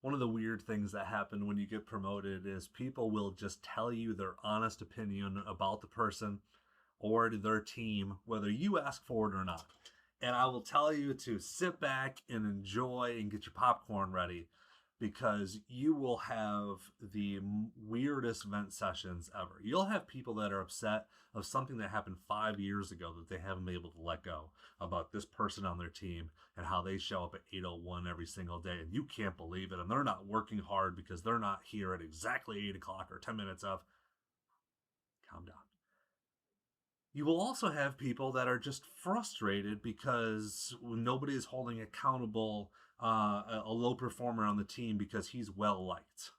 One of the weird things that happen when you get promoted is people will just tell you their honest opinion about the person or their team, whether you ask for it or not. And I will tell you to sit back and enjoy and get your popcorn ready because you will have the weirdest vent sessions ever. You'll have people that are upset of something that happened 5 years ago that they haven't been able to let go about this person on their team and how they show up at 8:01 every single day and you can't believe it and they're not working hard because they're not here at exactly 8 o'clock or 10 minutes of. Calm down. You will also have people that are just frustrated because nobody is holding accountable a low performer on the team because he's well liked,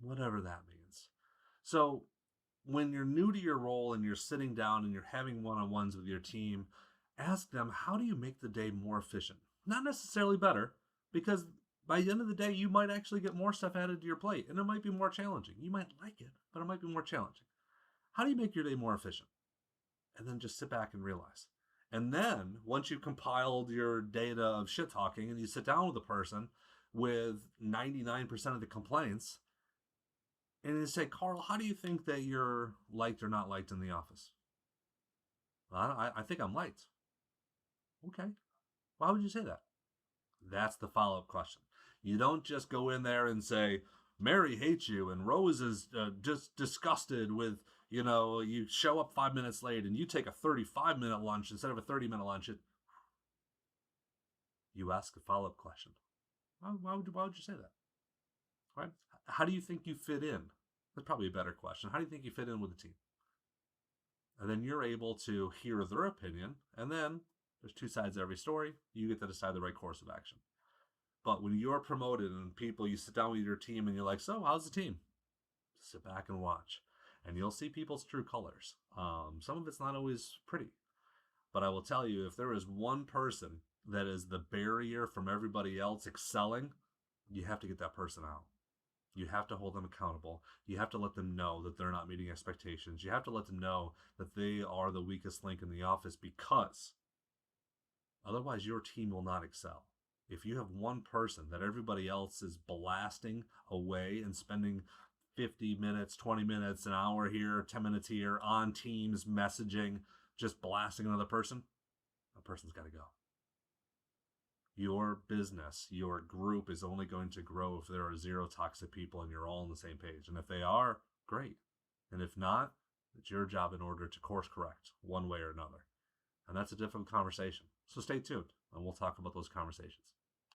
whatever that means. So when you're new to your role and you're sitting down and you're having one-on-ones with your team, ask them, how do you make the day more efficient? Not necessarily better, because by the end of the day, you might actually get more stuff added to your plate and it might be more challenging. You might like it, but it might be more challenging. How do you make your day more efficient? And then just sit back and realize. And then once you've compiled your data of shit talking and you sit down with a person with 99% of the complaints and you say, Carl, how do you think that you're liked or not liked in the office? Well, I think I'm liked. Okay. Why would you say that? That's the follow-up question. You don't just go in there and say, Mary hates you and Rose is just disgusted with, you show up 5 minutes late and you take a 35-minute lunch instead of a 30-minute lunch. You ask a follow-up question. Why would you say that? Right? How do you think you fit in? That's probably a better question. How do you think you fit in with the team? And then you're able to hear their opinion. And then there's two sides to every story. You get to decide the right course of action. But when you're promoted and you sit down with your team and you're like, so how's the team? Sit back and watch. And you'll see people's true colors. Some of it's not always pretty. But I will tell you, if there is one person that is the barrier from everybody else excelling, you have to get that person out. You have to hold them accountable. You have to let them know that they're not meeting expectations. You have to let them know that they are the weakest link in the office because otherwise your team will not excel. If you have one person that everybody else is blasting away and spending 50 minutes, 20 minutes, an hour here, 10 minutes here on Teams messaging, just blasting another person, that person's got to go. Your business, your group is only going to grow if there are zero toxic people and you're all on the same page. And if they are, great. And if not, it's your job in order to course correct one way or another. And that's a difficult conversation. So stay tuned and we'll talk about those conversations.